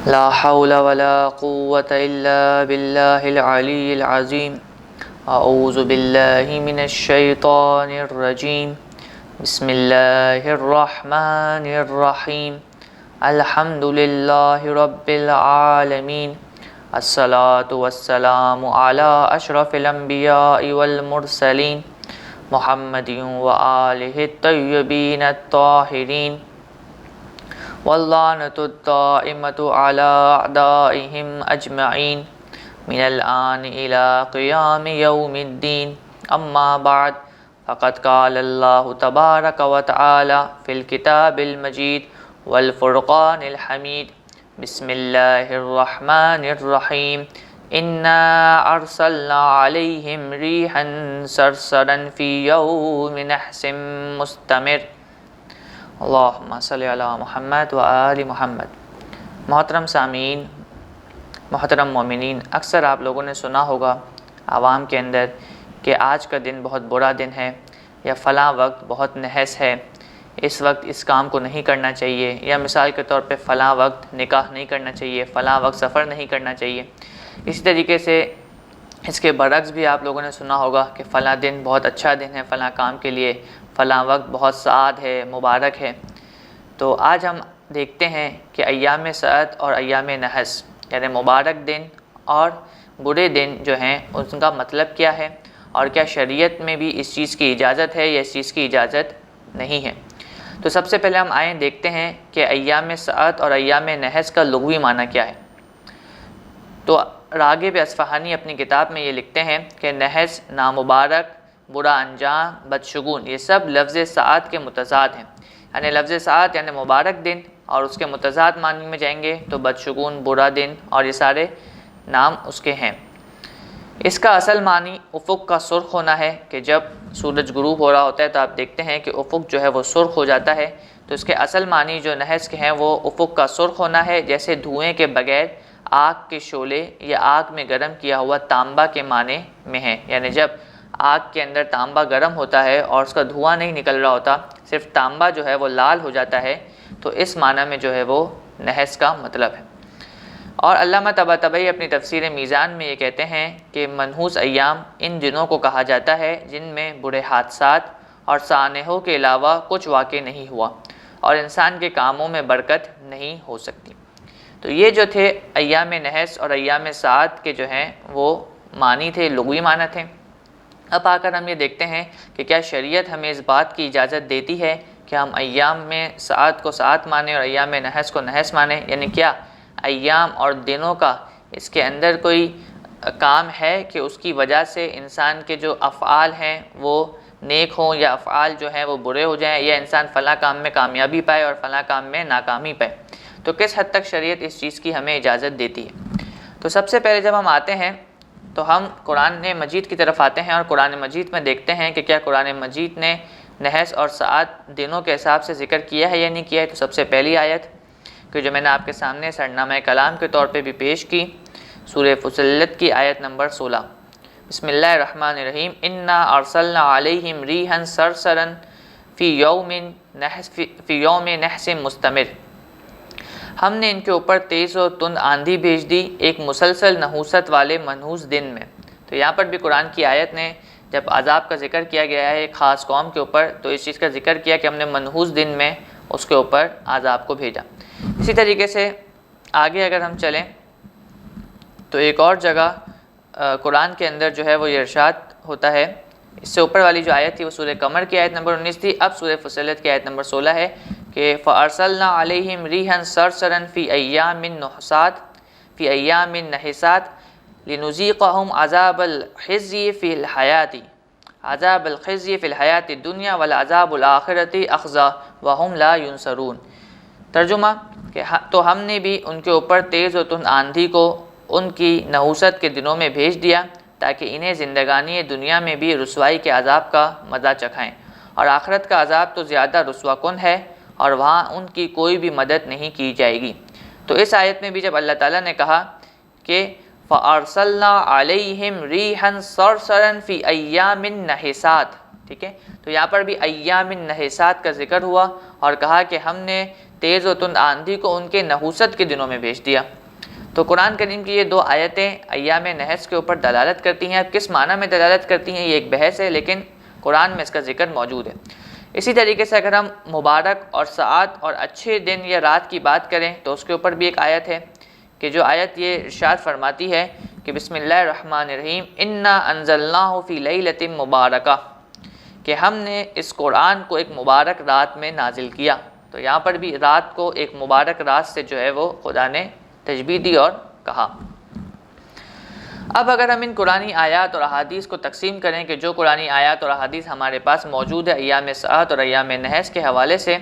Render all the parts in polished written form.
لا حول ولا قوة إلا بالله العلي العظيم. أعوذ بالله من الشيطان الرجيم. بسم الله الرحمن الرحيم. الحمد لله رب العالمين. الصلاة والسلام على أشرف الأنبياء والمرسلين محمد وآله الطيبين الطاهرين واللعنة الدائمة على أعدائهم أجمعين من الآن إلى قيام يوم الدين. أما بعد، فقد قال الله تبارك وتعالى في الكتاب المجيد والفرقان الحميد. بسم الله الرحمن الرحيم. إنا أرسلنا عليهم ريحا صرصرا في يوم نحس مستمر. اللہم صلی علی محمد و آل محمد. محترم سامعین، محترم مومنین، اکثر آپ لوگوں نے سنا ہوگا عوام کے اندر کہ آج کا دن بہت برا دن ہے، یا فلاں وقت بہت نحس ہے، اس وقت اس کام کو نہیں کرنا چاہیے، یا مثال کے طور پہ فلاں وقت نکاح نہیں کرنا چاہیے، فلاں وقت سفر نہیں کرنا چاہیے. اسی طریقے سے اس کے برعکس بھی آپ لوگوں نے سنا ہوگا کہ فلاں دن بہت اچھا دن ہے فلاں کام کے لیے، فلاں وقت بہت سعاد ہے، مبارک ہے. تو آج ہم دیکھتے ہیں کہ ایام سعد اور ایام نحس یعنی مبارک دن اور برے دن جو ہیں ان کا مطلب کیا ہے، اور کیا شریعت میں بھی اس چیز کی اجازت ہے یا اس چیز کی اجازت نہیں ہے. تو سب سے پہلے ہم آئیں دیکھتے ہیں کہ ایام سعد اور ایام نحس کا لغوی معنی کیا ہے. تو راغب اصفہانی اپنی کتاب میں یہ لکھتے ہیں کہ نحس نامبارک، برا انجام، بدشگون، یہ سب لفظ سعد کے متضاد ہیں. یعنی لفظ سعد یعنی مبارک دن، اور اس کے متضاد معنی میں جائیں گے تو بدشگون، برا دن، اور یہ سارے نام اس کے ہیں. اس کا اصل معنی افق کا سرخ ہونا ہے کہ جب سورج غروب ہو رہا ہوتا ہے تو آپ دیکھتے ہیں کہ افق جو ہے وہ سرخ ہو جاتا ہے. تو اس کے اصل معنی جو نحس کے ہیں وہ افق کا سرخ ہونا ہے، جیسے دھوئیں کے بغیر آگ کے شعلے یا آگ میں گرم کیا ہوا تانبا کے معنی میں ہے. یعنی جب آگ کے اندر تانبا گرم ہوتا ہے اور اس کا دھواں نہیں نکل رہا ہوتا، صرف تانبا جو ہے وہ لال ہو جاتا ہے، تو اس معنی میں جو ہے وہ نحس کا مطلب ہے. اور علامہ طباطبائی اپنی تفسیر میزان میں یہ کہتے ہیں کہ منحوس ایام ان دنوں کو کہا جاتا ہے جن میں برے حادثات اور سانحوں کے علاوہ کچھ واقع نہیں ہوا اور انسان کے کاموں میں برکت نہیں ہو سکتی. تو یہ جو تھے ایام نحس اور ایام سعد کے جو ہیں وہ معنی تھے، لغوی معنی تھے. اب آ کر ہم یہ دیکھتے ہیں کہ کیا شریعت ہمیں اس بات کی اجازت دیتی ہے کہ ہم ایام میں سعد کو سعد مانیں اور ایام نحس کو نحس مانیں. یعنی کیا ایام اور دنوں کا اس کے اندر کوئی کام ہے کہ اس کی وجہ سے انسان کے جو افعال ہیں وہ نیک ہوں یا افعال جو ہیں وہ برے ہو جائیں، یا انسان فلاں کام میں کامیابی پائے اور فلاں کام میں ناکامی پائے. تو کس حد تک شریعت اس چیز کی ہمیں اجازت دیتی ہے. تو سب سے پہلے جب ہم آتے ہیں تو ہم قرآن مجید کی طرف آتے ہیں اور قرآن مجید میں دیکھتے ہیں کہ کیا قرآن مجید نے نحس اور سعد دنوں کے حساب سے ذکر کیا ہے یا نہیں کیا ہے. تو سب سے پہلی آیت کہ جو میں نے آپ کے سامنے سرنامہ کلام کے طور پہ بھی پیش کی، سورہ فصلت کی آیت نمبر 16. بسم اللہ الرحمن الرحیم. انا ارسلنا علیہم ریحا صرصرا فی یوم نحس مستمر. ہم نے ان کے اوپر تیز و تند آندھی بھیج دی ایک مسلسل نحوست والے منحوس دن میں. تو یہاں پر بھی قرآن کی آیت نے جب عذاب کا ذکر کیا گیا ہے ایک خاص قوم کے اوپر، تو اس چیز کا ذکر کیا کہ ہم نے منحوس دن میں اس کے اوپر عذاب کو بھیجا. اسی طریقے سے آگے اگر ہم چلیں تو ایک اور جگہ قرآن کے اندر جو ہے وہ یہ ارشاد ہوتا ہے. اس سے اوپر والی جو آیت تھی وہ سورہ قمر کی آیت نمبر 19 تھی. اب سورہ فصلت کی آیت نمبر 16 ہے کہ فَأَرْسَلْنَا عَلَيْهِمْ رِيحًا صَرْصَرًا فِي أَيَّامٍ نَحِسَاتٍ لِنُذِيقَهُمْ عَذَابَ الْخِزْيِ فِي الْحَيَاةِ الدُّنْيَا وَالْعَذَابُ الْآخِرَةِ أَخْزَىٰ وَهُمْ لَا يُنصَرُونَ. ترجمہ کہ تو ہم نے بھی ان کے اوپر تیز و تند آندھی کو ان کی نحوست کے دنوں میں بھیج دیا تاکہ انہیں زندگانی دنیا میں بھی رسوائی کے عذاب کا مزہ چکھائیں، اور آخرت کا عذاب تو زیادہ رسوا کن ہے اور وہاں ان کی کوئی بھی مدد نہیں کی جائے گی. تو اس آیت میں بھی جب اللہ تعالیٰ نے کہا کہ فَأَرْسَلْنَا عَلَيْهِمْ رِيحًا صَرْصَرًا فِي أَيَّامٍ نَحِسَاتٍ، ٹھیک ہے، تو یہاں پر بھی ایام نحسات کا ذکر ہوا اور کہا کہ ہم نے تیز و تند آندھی کو ان کے نحوست کے دنوں میں بھیج دیا۔ تو قرآن کریم کی یہ دو آیتیں ایام نحس کے اوپر دلالت کرتی ہیں۔ اب کس معنی میں دلالت کرتی ہیں یہ ایک بحث ہے، لیکن قرآن میں اس کا ذکر موجود ہے۔ اسی طریقے سے اگر ہم مبارک اور سعاد اور اچھے دن یا رات کی بات کریں تو اس کے اوپر بھی ایک آیت ہے کہ جو آیت یہ ارشاد فرماتی ہے کہ بسم اللہ الرحمن الرحیم انا انزلناہ فی لیلۃ مبارکہ، کہ ہم نے اس قرآن کو ایک مبارک رات میں نازل کیا۔ تو یہاں پر بھی رات کو ایک مبارک رات سے جو ہے وہ خدا نے تشبیہ دی اور کہا۔ اب اگر ہم ان قرآنی آیات اور احادیث کو تقسیم کریں کہ جو قرآنی آیات اور احادیث ہمارے پاس موجود ہے ایام سعاد اور ایام نحس کے حوالے سے،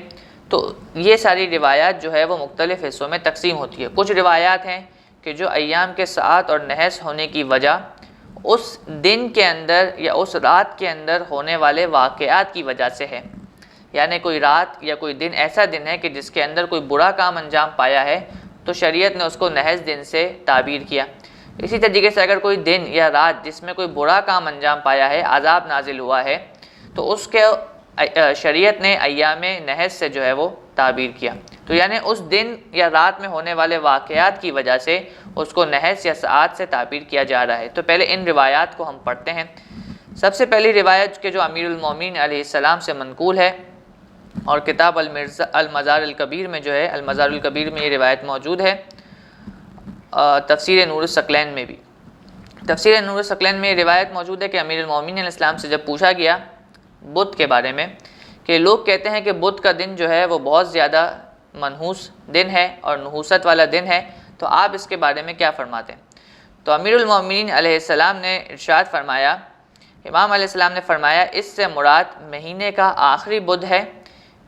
تو یہ ساری روایات جو ہے وہ مختلف حصوں میں تقسیم ہوتی ہے۔ کچھ روایات ہیں کہ جو ایام کے سعاد اور نحس ہونے کی وجہ اس دن کے اندر یا اس رات کے اندر ہونے والے واقعات کی وجہ سے ہے، یعنی کوئی رات یا کوئی دن ایسا دن ہے کہ جس کے اندر کوئی برا کام انجام پایا ہے تو شریعت نے اس کو نحس دن سے تعبیر کیا۔ اسی طریقے سے اگر کوئی دن یا رات جس میں کوئی برا کام انجام پایا ہے، عذاب نازل ہوا ہے، تو اس کے شریعت نے ایام نحس سے جو ہے وہ تعبیر کیا۔ تو یعنی اس دن یا رات میں ہونے والے واقعات کی وجہ سے اس کو نحس یا سعاد سے تعبیر کیا جا رہا ہے۔ تو پہلے ان روایات کو ہم پڑھتے ہیں۔ سب سے پہلی روایت کہ جو امیر المومنین علیہ السلام سے منقول ہے اور کتاب المزار الکبیر میں جو ہے، المزار الکبیر میں یہ روایت موجود ہے، تفسیر نور الثقلین میں بھی۔ تفسیر نور الثقلین میں یہ روایت موجود ہے کہ امیر المومنین علیہ السلام سے جب پوچھا گیا بدھ کے بارے میں کہ لوگ کہتے ہیں کہ بدھ کا دن جو ہے وہ بہت زیادہ منحوس دن ہے اور نحوست والا دن ہے، تو آپ اس کے بارے میں کیا فرماتے ہیں؟ تو امیر المومنین علیہ السلام نے ارشاد فرمایا، امام علیہ السلام نے فرمایا اس سے مراد مہینے کا آخری بدھ ہے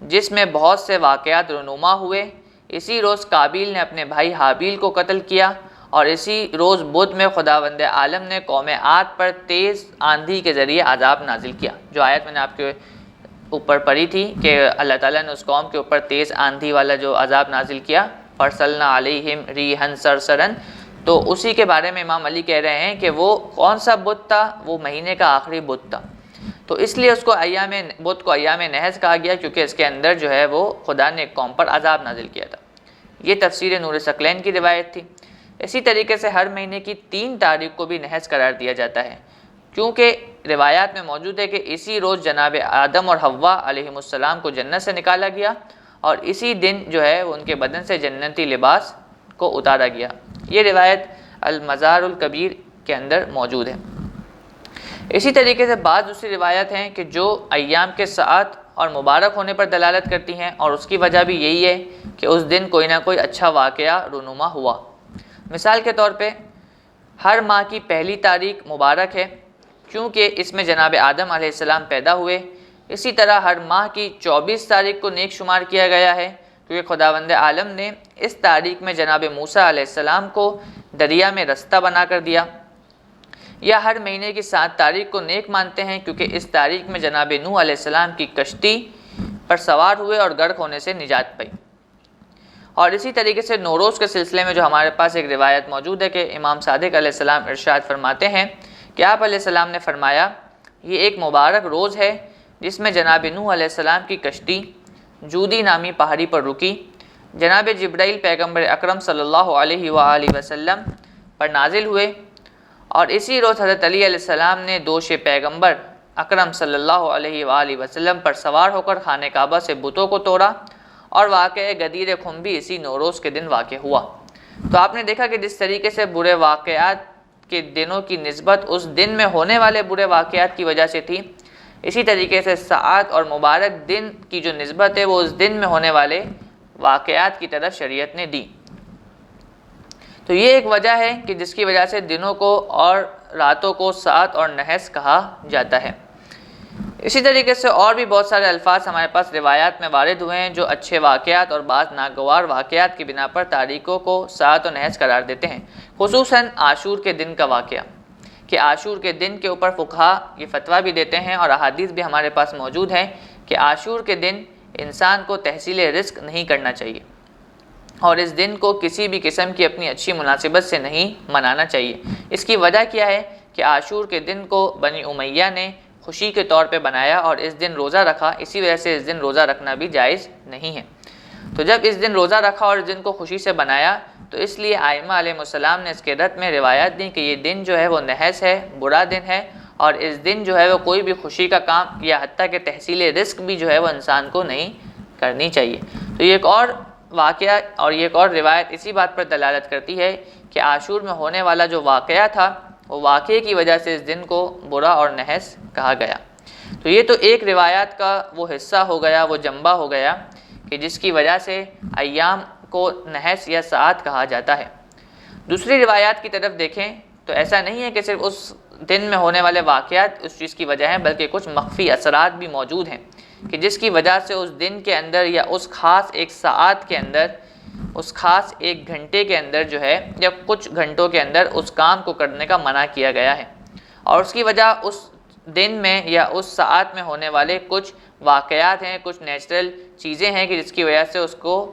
جس میں بہت سے واقعات رونما ہوئے۔ اسی روز قابیل نے اپنے بھائی حابیل کو قتل کیا اور اسی روز بدھ میں خداوند عالم نے قوم عاد پر تیز آندھی کے ذریعے عذاب نازل کیا۔ جو آیت میں نے آپ کے اوپر پڑھی تھی کہ اللہ تعالیٰ نے اس قوم کے اوپر تیز آندھی والا جو عذاب نازل کیا، فرسلنا علیہم ریحا صرصرا، تو اسی کے بارے میں امام علی کہہ رہے ہیں کہ وہ کون سا بدھ تھا؟ وہ مہینے کا آخری بدھ تھا۔ تو اس لیے اس کو بدھ کو ایام نحس کہا گیا کیونکہ اس کے اندر جو ہے وہ خدا نے ایک قوم پر عذاب نازل کیا تھا۔ یہ تفسیر نور ثقلین کی روایت تھی۔ اسی طریقے سے ہر مہینے کی 3 تاریخ کو بھی نحس قرار دیا جاتا ہے کیونکہ روایات میں موجود ہے کہ اسی روز جناب آدم اور حوا علیہم السلام کو جنت سے نکالا گیا اور اسی دن جو ہے ان کے بدن سے جنتی لباس کو اتارا گیا۔ یہ روایت المزار الکبیر کے اندر موجود ہے۔ اسی طریقے سے بعض دوسری روایت ہیں کہ جو ایام کے سعاد اور مبارک ہونے پر دلالت کرتی ہیں اور اس کی وجہ بھی یہی ہے کہ اس دن کوئی نہ کوئی اچھا واقعہ رونما ہوا۔ مثال کے طور پہ ہر ماہ کی پہلی تاریخ مبارک ہے کیونکہ اس میں جناب آدم علیہ السلام پیدا ہوئے۔ اسی طرح ہر ماہ کی 24 تاریخ کو نیک شمار کیا گیا ہے کیونکہ خداوند عالم نے اس تاریخ میں جناب موسیٰ علیہ السلام کو دریا میں رستہ بنا کر دیا۔ یا ہر مہینے کی 7 تاریخ کو نیک مانتے ہیں کیونکہ اس تاریخ میں جناب نوح علیہ السلام کی کشتی پر سوار ہوئے اور غرق ہونے سے نجات پائی۔ اور اسی طریقے سے نوروز کے سلسلے میں جو ہمارے پاس ایک روایت موجود ہے کہ امام صادق علیہ السلام ارشاد فرماتے ہیں کہ آپ علیہ السلام نے فرمایا یہ ایک مبارک روز ہے جس میں جناب نوح علیہ السلام کی کشتی جودی نامی پہاڑی پر رکی، جناب جبرائیل پیغمبر اکرم صلی اللہ علیہ وآلہ وسلم پر نازل ہوئے اور اسی روز حضرت علی علیہ السلام نے دوش پیغمبر اکرم صلی اللہ علیہ وآلہ وسلم پر سوار ہو کر خانہ کعبہ سے بتوں کو توڑا اور واقعہ غدیر خم بھی اسی نوروز کے دن واقع ہوا۔ تو آپ نے دیکھا کہ جس طریقے سے برے واقعات کے دنوں کی نسبت اس دن میں ہونے والے برے واقعات کی وجہ سے تھی، اسی طریقے سے سعاد اور مبارک دن کی جو نسبت ہے وہ اس دن میں ہونے والے واقعات کی طرف شریعت نے دی۔ تو یہ ایک وجہ ہے کہ جس کی وجہ سے دنوں کو اور راتوں کو سعاد اور نحس کہا جاتا ہے۔ اسی طریقے سے اور بھی بہت سارے الفاظ ہمارے پاس روایات میں وارد ہوئے ہیں جو اچھے واقعات اور بعض ناگوار واقعات کی بنا پر تاریخوں کو سعاد و نحس قرار دیتے ہیں، خصوصاً عاشور کے دن کا واقعہ، کہ عاشور کے دن کے اوپر فقہا یہ فتویٰ بھی دیتے ہیں اور احادیث بھی ہمارے پاس موجود ہیں کہ عاشور کے دن انسان کو تحصیل رزق نہیں کرنا چاہیے اور اس دن کو کسی بھی قسم کی اپنی اچھی مناسبت سے نہیں منانا چاہیے۔ اس کی وجہ کیا ہے کہ عاشور کے دن کو بنی امیہ نے خوشی کے طور پہ بنایا اور اس دن روزہ رکھا، اسی وجہ سے اس دن روزہ رکھنا بھی جائز نہیں ہے۔ تو جب اس دن روزہ رکھا اور اس دن کو خوشی سے بنایا تو اس لیے ائمہ علیہ السلام نے اس کے رد میں روایات دی کہ یہ دن جو ہے وہ نحس ہے، برا دن ہے، اور اس دن جو ہے وہ کوئی بھی خوشی کا کام یا حتیٰ کہ تحصیل رزق بھی جو ہے وہ انسان کو نہیں کرنی چاہیے۔ تو یہ ایک اور واقعہ اور یہ ایک اور روایت اسی بات پر دلالت کرتی ہے کہ عاشور میں ہونے والا جو واقعہ تھا وہ واقعے کی وجہ سے اس دن کو برا اور نحس کہا گیا۔ تو یہ تو ایک روایات کا وہ حصہ ہو گیا، وہ جنبہ ہو گیا کہ جس کی وجہ سے ایام کو نحس یا ساعت کہا جاتا ہے۔ دوسری روایات کی طرف دیکھیں تو ایسا نہیں ہے کہ صرف اس دن میں ہونے والے واقعات اس چیز کی وجہ ہیں، بلکہ کچھ مخفی اثرات بھی موجود ہیں کہ جس کی وجہ سے اس دن کے اندر یا اس خاص ایک ساعت کے اندر، اس خاص ایک گھنٹے کے اندر جو ہے یا کچھ گھنٹوں کے اندر اس کام کو کرنے کا منع کیا گیا ہے، اور اس کی وجہ اس دن میں یا اس ساعت میں ہونے والے کچھ واقعات ہیں، کچھ نیچرل چیزیں ہیں کہ جس کی وجہ سے اس کو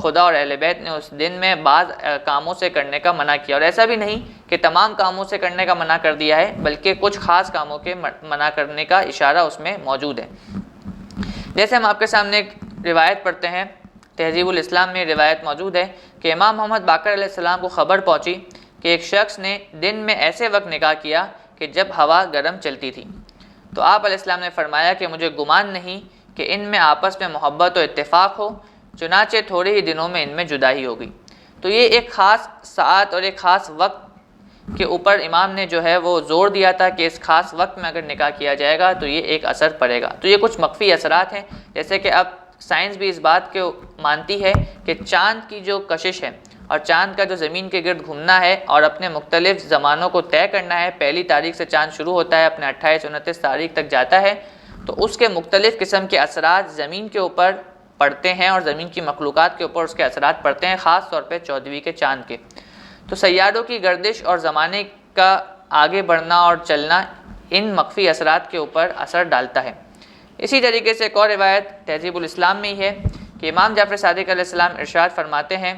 خدا اور اہل بیت نے اس دن میں بعض کاموں سے کرنے کا منع کیا، اور ایسا بھی نہیں کہ تمام کاموں سے کرنے کا منع کر دیا ہے، بلکہ کچھ خاص کاموں کے منع کرنے کا اشارہ اس میں موجود ہے۔ جیسے ہم آپ کے سامنے ایک روایت پڑھتے ہیں، تہذیب الاسلام میں روایت موجود ہے کہ امام محمد باقر علیہ السلام کو خبر پہنچی کہ ایک شخص نے دن میں ایسے وقت نکاح کیا کہ جب ہوا گرم چلتی تھی، تو آپ علیہ السلام نے فرمایا کہ مجھے گمان نہیں کہ ان میں آپس میں محبت و اتفاق ہو، چنانچہ تھوڑے ہی دنوں میں ان میں جدائی ہو گئی۔ تو یہ ایک خاص ساعت اور ایک خاص وقت کے اوپر امام نے جو ہے وہ زور دیا تھا کہ اس خاص وقت میں اگر نکاح کیا جائے گا تو یہ ایک اثر پڑے گا۔ تو یہ کچھ مخفی اثرات ہیں، جیسے کہ اب سائنس بھی اس بات کو مانتی ہے کہ چاند کی جو کشش ہے اور چاند کا جو زمین کے گرد گھومنا ہے اور اپنے مختلف زمانوں کو طے کرنا ہے، پہلی تاریخ سے چاند شروع ہوتا ہے، اپنے 28-29 تاریخ تک جاتا ہے، تو اس کے مختلف قسم کے اثرات زمین کے اوپر پڑتے ہیں اور زمین کی مخلوقات کے اوپر اس کے اثرات پڑتے ہیں، خاص طور پہ 14ویں کے چاند کے۔ تو سیاروں کی گردش اور زمانے کا آگے بڑھنا اور چلنا ان مخفی اثرات کے اوپر اثر ڈالتا ہے۔ اسی طریقے سے ایک اور روایت تہذیب الاسلام میں ہی ہے کہ امام جعفر صادق علیہ السلام ارشاد فرماتے ہیں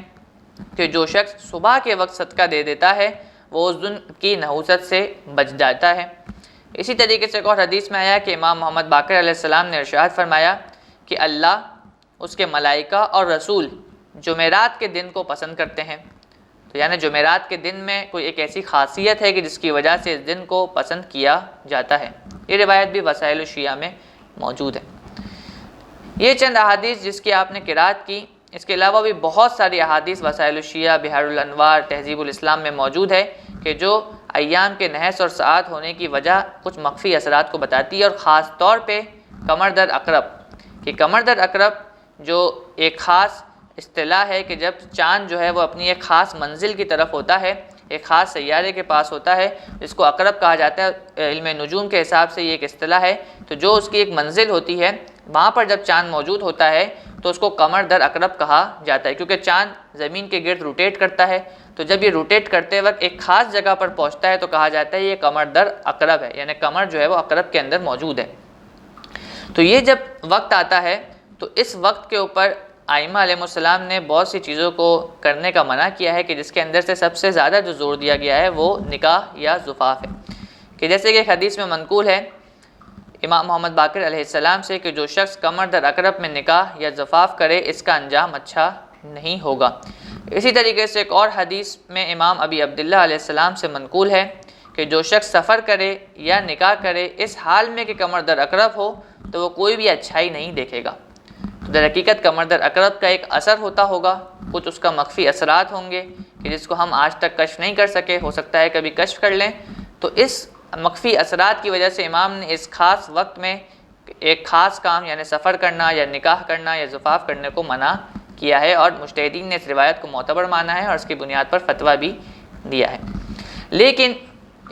کہ جو شخص صبح کے وقت صدقہ دے دیتا ہے وہ اس دن کی نحوست سے بچ جاتا ہے۔ اسی طریقے سے ایک اور حدیث میں آیا کہ امام محمد باقر علیہ السلام نے ارشاد فرمایا کہ اللہ، اس کے ملائکہ اور رسول جمعرات کے دن کو پسند کرتے ہیں۔ تو یعنی جمعرات کے دن میں کوئی ایک ایسی خاصیت ہے کہ جس کی وجہ سے اس دن کو پسند کیا جاتا ہے۔ یہ روایت بھی وسائل الشیعہ میں موجود ہے۔ یہ چند احادیث جس کی آپ نے قرات کی، اس کے علاوہ بھی بہت ساری احادیث وسائل الشیعہ، بحار الانوار، تہذیب الاسلام میں موجود ہے کہ جو ایام کے نحس اور ساعت ہونے کی وجہ کچھ مخفی اثرات کو بتاتی ہے، اور خاص طور پہ قمر در عقرب، کہ قمر در عقرب جو ایک خاص اصطلاح ہے کہ جب چاند جو ہے وہ اپنی ایک خاص منزل کی طرف ہوتا ہے، ایک خاص سیارے کے پاس ہوتا ہے، جس کو عقرب کہا جاتا ہے، علم نجوم کے حساب سے یہ ایک اصطلاح ہے، تو جو اس کی ایک منزل ہوتی ہے وہاں پر جب چاند موجود ہوتا ہے تو اس کو قمر در عقرب کہا جاتا ہے، کیونکہ چاند زمین کے گرد روٹیٹ کرتا ہے، تو جب یہ روٹیٹ کرتے وقت ایک خاص جگہ پر پہنچتا ہے تو کہا جاتا ہے یہ قمر در عقرب ہے، یعنی قمر جو ہے وہ عقرب کے اندر موجود ہے۔ تو یہ جب وقت آتا ہے تو اس وقت کے اوپر ائمہ علیہ السلام نے بہت سی چیزوں کو کرنے کا منع کیا ہے کہ جس کے اندر سے سب سے زیادہ جو زور دیا گیا ہے وہ نکاح یا زفاف ہے، کہ جیسے کہ ایک حدیث میں منقول ہے امام محمد باقر علیہ السلام سے کہ جو شخص قمر در عقرب میں نکاح یا زفاف کرے اس کا انجام اچھا نہیں ہوگا۔ اسی طریقے سے ایک اور حدیث میں امام ابی عبداللہ علیہ السلام سے منقول ہے کہ جو شخص سفر کرے یا نکاح کرے اس حال میں کہ قمر در عقرب ہو تو وہ کوئی بھی اچھائی نہیں دیکھے گا۔ تو در حقیقت قمر در عقرب کا ایک اثر ہوتا ہوگا، کچھ اس کا مخفی اثرات ہوں گے کہ جس کو ہم آج تک کشف نہیں کر سکے، ہو سکتا ہے کبھی کشف کر لیں۔ تو اس مخفی اثرات کی وجہ سے امام نے اس خاص وقت میں ایک خاص کام یعنی سفر کرنا یا نکاح کرنا یا زفاف کرنے کو منع کیا ہے، اور مجتہدین نے اس روایت کو معتبر مانا ہے اور اس کی بنیاد پر فتویٰ بھی دیا ہے۔ لیکن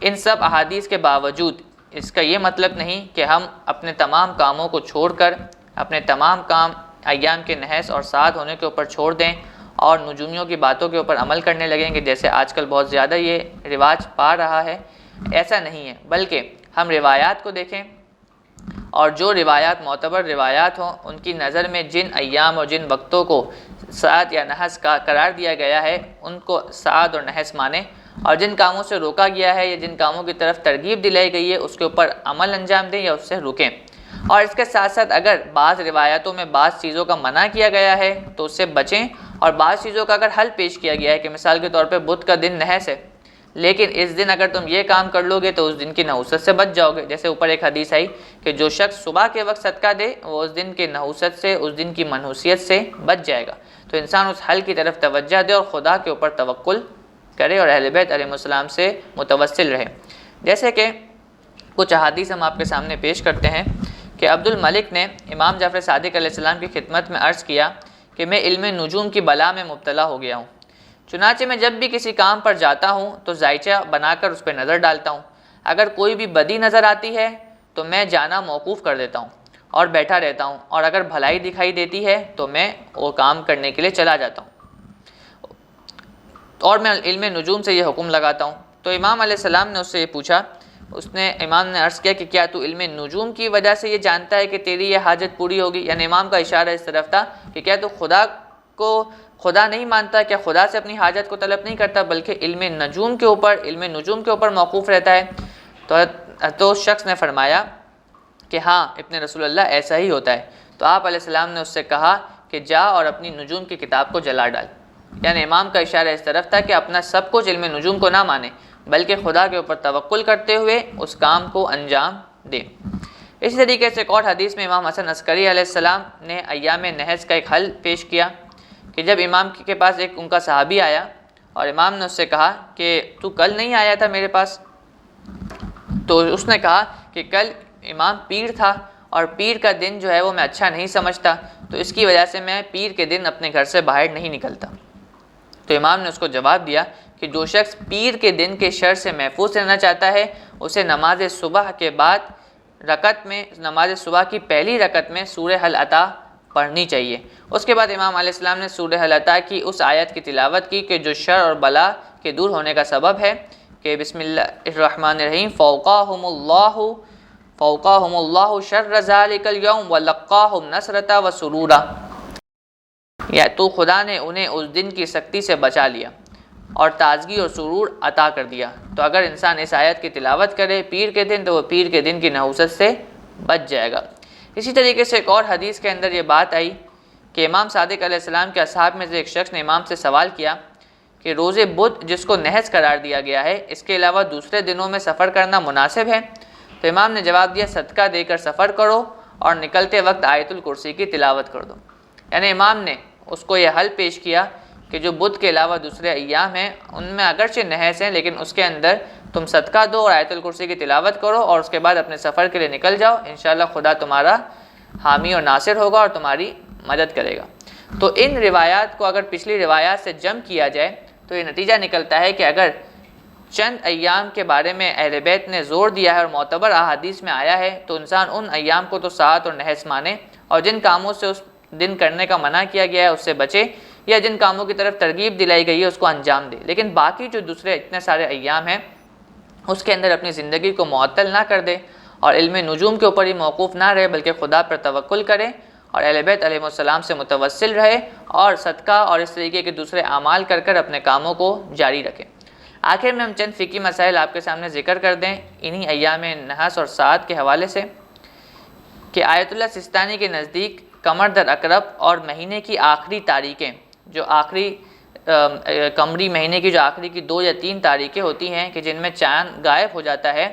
ان سب احادیث کے باوجود اس کا یہ مطلب نہیں کہ ہم اپنے تمام کاموں کو چھوڑ کر اپنے تمام کام ایام کے نحس اور ساعت ہونے کے اوپر چھوڑ دیں اور نجومیوں کی باتوں کے اوپر عمل کرنے لگیں گے، جیسے آج کل بہت زیادہ یہ رواج پا رہا ہے۔ ایسا نہیں ہے، بلکہ ہم روایات کو دیکھیں اور جو روایات معتبر روایات ہوں ان کی نظر میں جن ایام اور جن وقتوں کو ساعت یا نحس کا قرار دیا گیا ہے ان کو ساعت اور نحس مانیں، اور جن کاموں سے روکا گیا ہے یا جن کاموں کی طرف ترغیب دلائی گئی ہے اس کے اوپر عمل انجام دیں یا اس سے رکیں۔ اور اس کے ساتھ ساتھ اگر بعض روایتوں میں بعض چیزوں کا منع کیا گیا ہے تو اس سے بچیں، اور بعض چیزوں کا اگر حل پیش کیا گیا ہے کہ مثال کے طور پہ بدھ کا دن نحس ہے، لیکن اس دن اگر تم یہ کام کر لو گے تو اس دن کی نحوست سے بچ جاؤ گے، جیسے اوپر ایک حدیث آئی کہ جو شخص صبح کے وقت صدقہ دے وہ اس دن کے نحوست سے، اس دن کی منحوسیت سے بچ جائے گا۔ تو انسان اس حل کی طرف توجہ دے اور خدا کے اوپر توکل کرے اور اہل بیت علیہ السلام سے متوسل رہے۔ جیسے کہ کچھ احادیث ہم آپ کے سامنے پیش کرتے ہیں کہ عبد الملک نے امام جعفر صادق علیہ السلام کی خدمت میں عرض کیا کہ میں علم نجوم کی بلا میں مبتلا ہو گیا ہوں، چنانچہ میں جب بھی کسی کام پر جاتا ہوں تو زائچہ بنا کر اس پہ نظر ڈالتا ہوں، اگر کوئی بھی بدی نظر آتی ہے تو میں جانا موقوف کر دیتا ہوں اور بیٹھا رہتا ہوں، اور اگر بھلائی دکھائی دیتی ہے تو میں وہ کام کرنے کے لیے چلا جاتا ہوں، اور میں علم نجوم سے یہ حکم لگاتا ہوں۔ تو امام علیہ السلام نے اس سے یہ پوچھا، امام نے عرض کیا کہ کیا تو علم نجوم کی وجہ سے یہ جانتا ہے کہ تیری یہ حاجت پوری ہوگی؟ یعنی امام کا اشارہ اس طرف تھا کہ کیا تو خدا نہیں مانتا، کیا خدا سے اپنی حاجت کو طلب نہیں کرتا بلکہ علم نجوم کے اوپر موقوف رہتا ہے؟ تو اس شخص نے فرمایا کہ ہاں ابن رسول اللہ ایسا ہی ہوتا ہے۔ تو آپ علیہ السلام نے اس سے کہا کہ جا اور اپنی نجوم کی کتاب کو جلا ڈال۔ یعنی امام کا اشارہ اس طرف تھا کہ اپنا سب کچھ علم نجوم کو نہ مانے بلکہ خدا کے اوپر توکل کرتے ہوئے اس کام کو انجام دے۔ اسی طریقے سے ایک اور حدیث میں امام حسن عسکری علیہ السلام نے ایام نحس کا ایک حل پیش کیا کہ جب امام کے پاس ایک ان کا صحابی آیا اور امام نے اس سے کہا کہ تو کل نہیں آیا تھا میرے پاس، تو اس نے کہا کہ کل امام پیر تھا اور پیر کا دن جو ہے وہ میں اچھا نہیں سمجھتا، تو اس کی وجہ سے میں پیر کے دن اپنے گھر سے باہر نہیں نکلتا۔ تو امام نے اس کو جواب دیا کہ جو شخص پیر کے دن کے شر سے محفوظ رہنا چاہتا ہے اسے نماز صبح کے بعد نماز صبح کی پہلی رکعت میں سورہ حل عطا پڑھنی چاہیے۔ اس کے بعد امام علیہ السلام نے سورہ حل عطا کی اس آیت کی تلاوت کی کہ جو شر اور بلا کے دور ہونے کا سبب ہے، کہ بسم اللہ الرحمن الرحیم فوقاہم اللہ شر ذالک الیوم ولقاہم نصرتا وسرورا، یا تو خدا نے انہیں اس دن کی سختی سے بچا لیا اور تازگی اور سرور عطا کر دیا۔ تو اگر انسان اس آیت کی تلاوت کرے پیر کے دن تو وہ پیر کے دن کی نحوست سے بچ جائے گا۔ اسی طریقے سے ایک اور حدیث کے اندر یہ بات آئی کہ امام صادق علیہ السلام کے اصحاب میں سے ایک شخص نے امام سے سوال کیا کہ روز بدھ جس کو نحس قرار دیا گیا ہے، اس کے علاوہ دوسرے دنوں میں سفر کرنا مناسب ہے؟ تو امام نے جواب دیا صدقہ دے کر سفر کرو اور نکلتے وقت آیت الکرسی کی تلاوت کر دو۔ یعنی امام نے اس کو یہ حل پیش کیا کہ جو بدھ کے علاوہ دوسرے ایام ہیں ان میں اگرچہ نحس ہیں لیکن اس کے اندر تم صدقہ دو اور آیت الکرسی کی تلاوت کرو اور اس کے بعد اپنے سفر کے لیے نکل جاؤ، انشاءاللہ خدا تمہارا حامی اور ناصر ہوگا اور تمہاری مدد کرے گا۔ تو ان روایات کو اگر پچھلی روایات سے جمع کیا جائے تو یہ نتیجہ نکلتا ہے کہ اگر چند ایام کے بارے میں اہل بیت نے زور دیا ہے اور معتبر احادیث میں آیا ہے تو انسان ان ایام کو تو ساعت اور نحس مانے، اور جن کاموں سے اس دن کرنے کا منع کیا گیا ہے اس سے بچے، یا جن کاموں کی طرف ترغیب دلائی گئی ہے اس کو انجام دے، لیکن باقی جو دوسرے اتنے سارے ایام ہیں اس کے اندر اپنی زندگی کو معطل نہ کر دے اور علم نجوم کے اوپر ہی موقوف نہ رہے بلکہ خدا پر توکل کرے اور اہل بیت علیہ السلام سے متوسل رہے اور صدقہ اور اس طریقے کے دوسرے اعمال کر کر اپنے کاموں کو جاری رکھے۔ آخر میں ہم چند فقہی مسائل آپ کے سامنے ذکر کر دیں انہی ایام نحس اور ساعت کے حوالے سے، کہ آیت اللہ سستانی کے نزدیک قمر در عقرب اور مہینے کی آخری تاریخیں، جو آخری قمری مہینے کی جو آخری کی 2 یا 3 تاریخیں ہوتی ہیں کہ جن میں چاند غائب ہو جاتا ہے،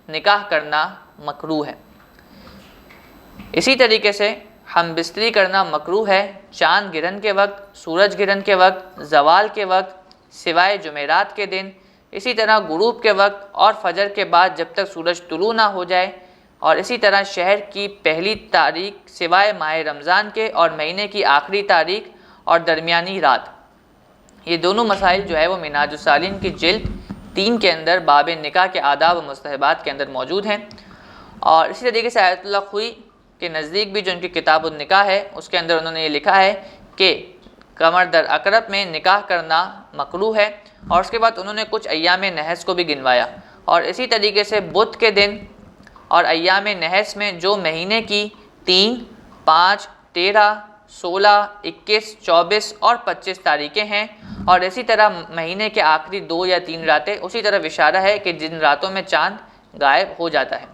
نکاح کرنا مکروہ ہے۔ اسی طریقے سے ہم بستری کرنا مکروہ ہے چاند گرہن کے وقت، سورج گرہن کے وقت، زوال کے وقت سوائے جمعرات کے دن، اسی طرح غروب کے وقت اور فجر کے بعد جب تک سورج طلوع نہ ہو جائے، اور اسی طرح شہر کی پہلی تاریخ سوائے ماہ رمضان کے اور مہینے کی آخری تاریخ اور درمیانی رات۔ یہ دونوں مسائل جو ہے وہ منہاج السالکین کی جلد 3 کے اندر باب نکاح کے آداب و مستحبات کے اندر موجود ہیں۔ اور اسی طریقے سے آیت اللہ خوئی کے نزدیک بھی جو ان کی کتاب النکاح ہے اس کے اندر انہوں نے یہ لکھا ہے کہ قمر در عقرب میں نکاح کرنا مکروہ ہے، اور اس کے بعد انہوں نے کچھ ایام نحس کو بھی گنوایا، اور اسی طریقے سے بدھ کے دن اور ایام نحس میں جو مہینے کی 3، 5، 13، 16، 21، 24 اور 25 تاریخیں ہیں، اور اسی طرح مہینے کے آخری 2 یا 3 راتیں، اسی طرح اشارہ ہے کہ جن راتوں میں چاند غائب ہو جاتا ہے۔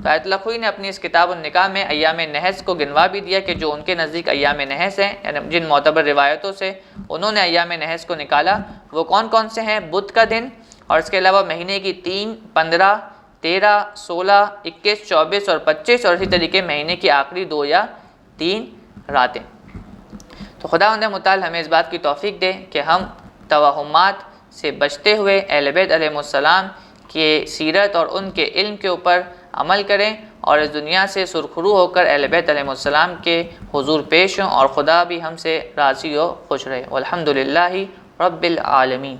تو آیت اللہ خوئی نے اپنی اس کتاب النکاح میں ایام نحس کو گنوا بھی دیا کہ جو ان کے نزدیک ایام نحس ہیں، یعنی جن معتبر روایتوں سے انہوں نے ایام نحس کو نکالا، وہ کون کون سے ہیں؟ بدھ کا دن، اور اس کے علاوہ مہینے کی 3، 15، 13، 16، 21، 24 اور 25، اور اسی طریقے مہینے کی آخری 2 یا 3 راتیں۔ تو خداوند متعال ہمیں اس بات کی توفیق دے کہ ہم توہمات سے بچتے ہوئے اہل بیت علیہ السلام کے سیرت اور ان کے علم کے اوپر عمل کریں، اور اس دنیا سے سرخرو ہو کر اہل بیت علیہ السلام کے حضور پیش ہوں، اور خدا بھی ہم سے راضی و خوش رہے۔ والحمدللہ رب العالمین۔